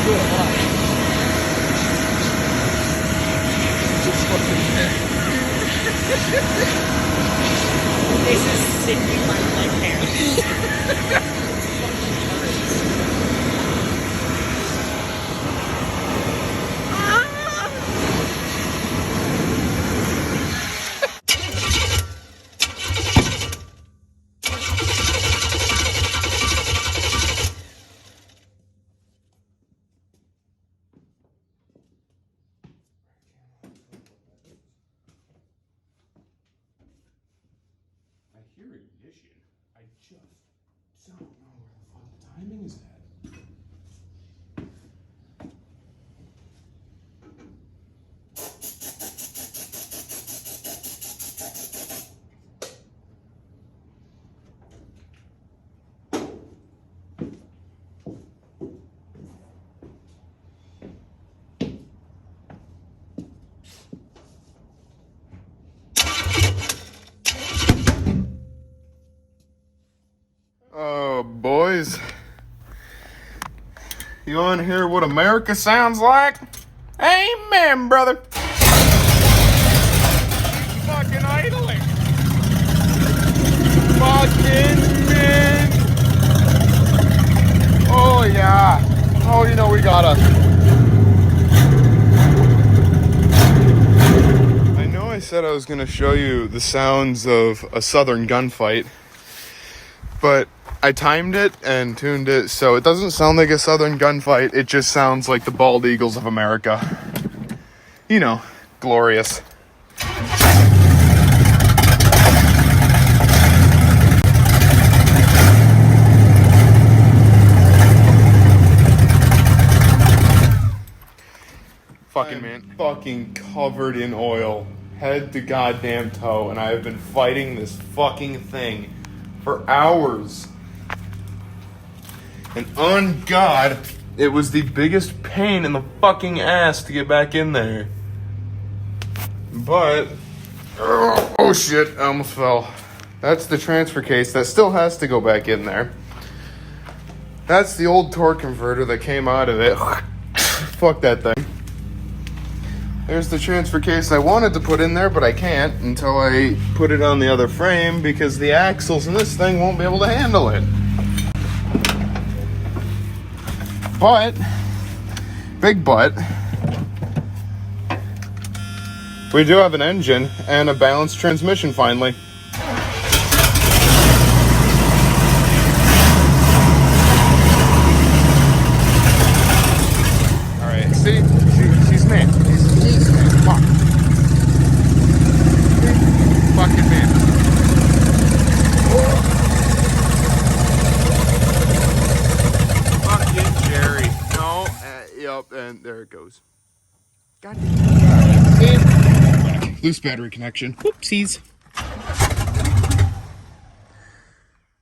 Cool, hold on. This is sticking my left hand. I hear ignition. I just don't know where the fuck the timing is at. Oh, boys. You want to hear what America sounds like? Amen, brother. Fucking idling. Fucking man. Oh, yeah. Oh, you know, we gotta. I know I said I was going to show you the sounds of a southern gunfight, but I timed it and tuned it so it doesn't sound like a southern gunfight. It just sounds like the bald eagles of America. You know, glorious. Fucking man, fucking covered in oil, head to goddamn toe, and I have been fighting this fucking thing for hours. And on God, it was the biggest pain in the fucking ass to get back in there. But, oh shit, I almost fell. That's the transfer case that still has to go back in there. That's the old torque converter that came out of it. Fuck that thing. There's the transfer case I wanted to put in there, but I can't until I put it on the other frame because the axles in this thing won't be able to handle it. But, big but, we do have an engine and a balanced transmission finally. Alright, see? She's man. He's man. Fuck. Fucking man. Fucking Jerry. No, yep, and there it goes. God damn. See? Loose battery connection. Whoopsies.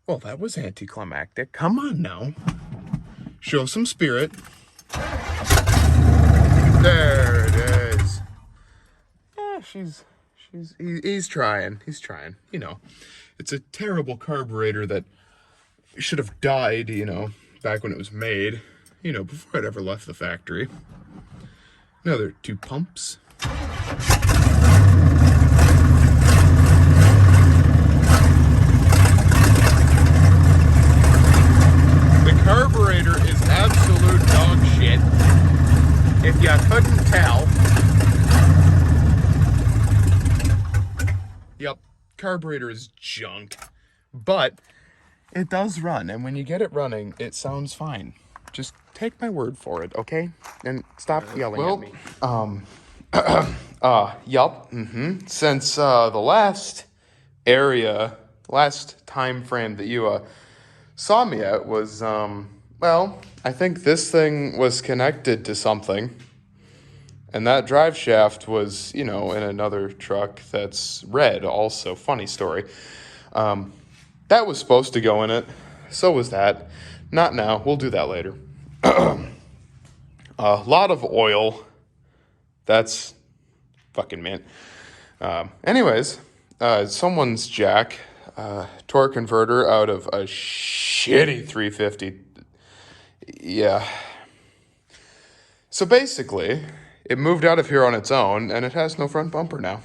Well, that was anticlimactic. Come on now. Show some spirit. There it is. Yeah, he's trying. He's trying. You know, it's a terrible carburetor that should have died, you know, back when it was made, you know, before it ever left the factory. Another 2 pumps. The carburetor is absolute dog shit. If you couldn't tell. Yep, carburetor is junk. But it does run, and when you get it running, it sounds fine. Just take my word for it, okay? And stop yelling at me. Yup, Since the last time frame that you saw me at was, well, I think this thing was connected to something. And that drive shaft was, you know, in another truck that's red also. Funny story. That was supposed to go in it. So was that. Not now. We'll do that later. A lot of oil. That's fucking mint. Anyways, someone's jack, torque converter out of a shitty 350. Yeah. So basically, it moved out of here on its own, and it has no front bumper now.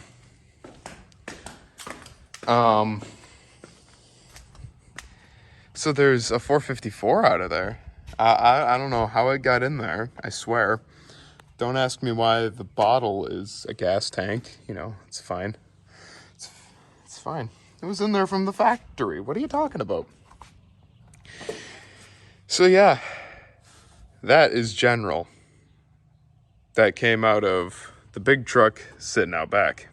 So there's a 454 out of there. I don't know how it got in there, I swear. Don't ask me why the bottle is a gas tank. You know, it's fine. It's fine. It was in there from the factory. What are you talking about? So yeah, that is General. That came out of the big truck sitting out back.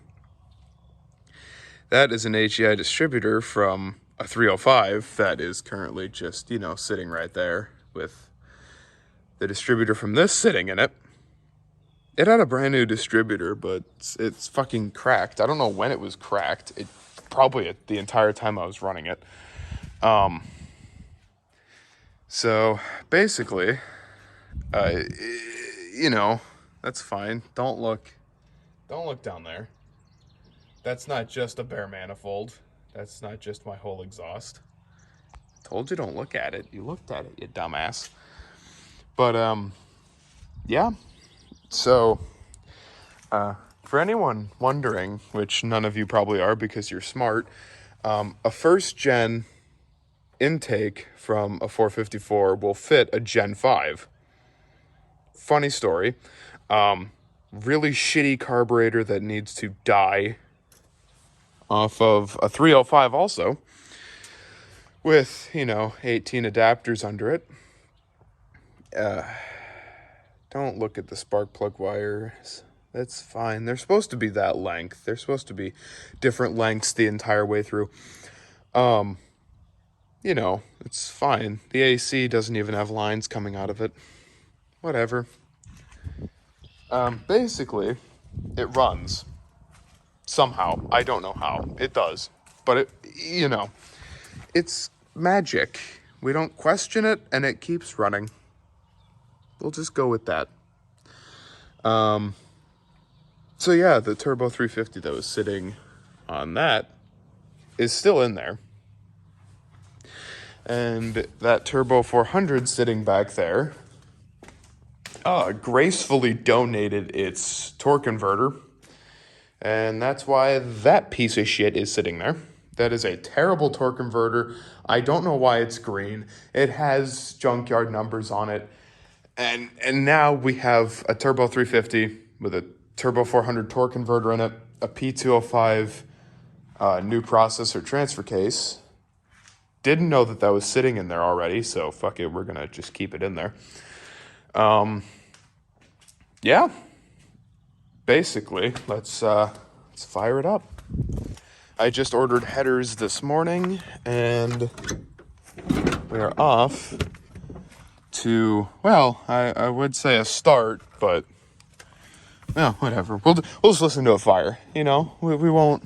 That is an HEI distributor from a 305 that is currently just, you know, sitting right there with the distributor from this sitting in it. It had a brand new distributor, but it's fucking cracked. I don't know when it was cracked. It probably the entire time I was running it. So basically, you know, that's fine. Don't look down there. That's not just a bare manifold. That's not just my whole exhaust. Told you don't look at it. You looked at it, you dumbass. But yeah. So for anyone wondering, which none of you probably are because you're smart, a first gen intake from a 454 will fit a Gen 5. Funny story. Really shitty carburetor that needs to die off of a 305 also, with, you know, 18 adapters under it. Don't look at the spark plug wires. That's fine. They're supposed to be that length. They're supposed to be different lengths the entire way through. You know, it's fine. The AC doesn't even have lines coming out of it. Whatever. Basically, it runs. Somehow. I don't know how. It does. But it, you know, it's magic. We don't question it, and it keeps running. We'll just go with that. So yeah, the Turbo 350 that was sitting on that is still in there. And that Turbo 400 sitting back there gracefully donated its torque converter. And that's why that piece of shit is sitting there. That is a terrible torque converter. I don't know why it's green. It has junkyard numbers on it. And now we have a Turbo 350 with a Turbo 400 torque converter in it, a P205 new processor transfer case. Didn't know that was sitting in there already, so fuck it, we're gonna just keep it in there. Yeah. Basically, let's fire it up. I just ordered headers this morning, and we are off to, well, I would say a start, but no, whatever. We'll just listen to a fire, you know? We won't.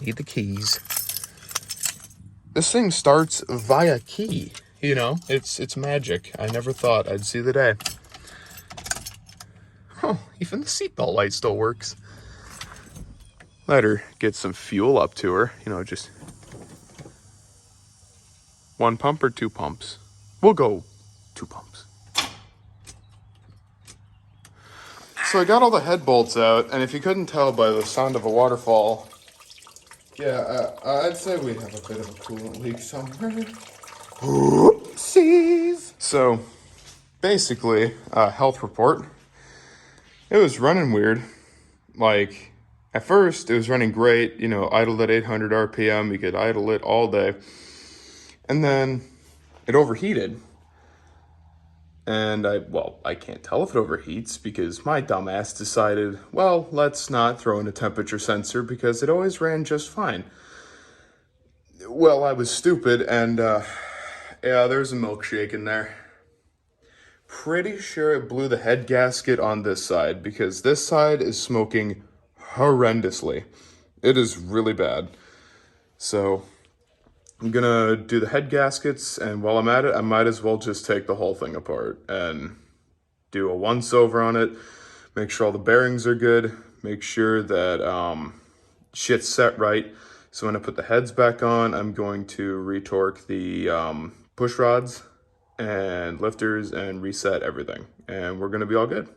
Need the keys. This thing starts via key, you know? It's magic. I never thought I'd see the day. Oh, even the seatbelt light still works. Let her get some fuel up to her, you know, just one pump or two pumps. We'll go 2 pumps. So I got all the head bolts out, and if you couldn't tell by the sound of a waterfall, yeah, I'd say we have a bit of a coolant leak somewhere. Oopsies. So, basically, health report. It was running weird. Like, at first, it was running great, you know, idled at 800 RPM, you could idle it all day. And then it overheated. And I can't tell if it overheats because my dumbass decided, well, let's not throw in a temperature sensor because it always ran just fine. Well, I was stupid, and yeah, there's a milkshake in there. Pretty sure it blew the head gasket on this side because this side is smoking horrendously. It is really bad. So I'm gonna do the head gaskets, and while I'm at it, I might as well just take the whole thing apart and do a once over on it, make sure all the bearings are good, make sure that shit's set right. So when I put the heads back on, I'm going to retorque the push rods and lifters and reset everything. And we're gonna be all good.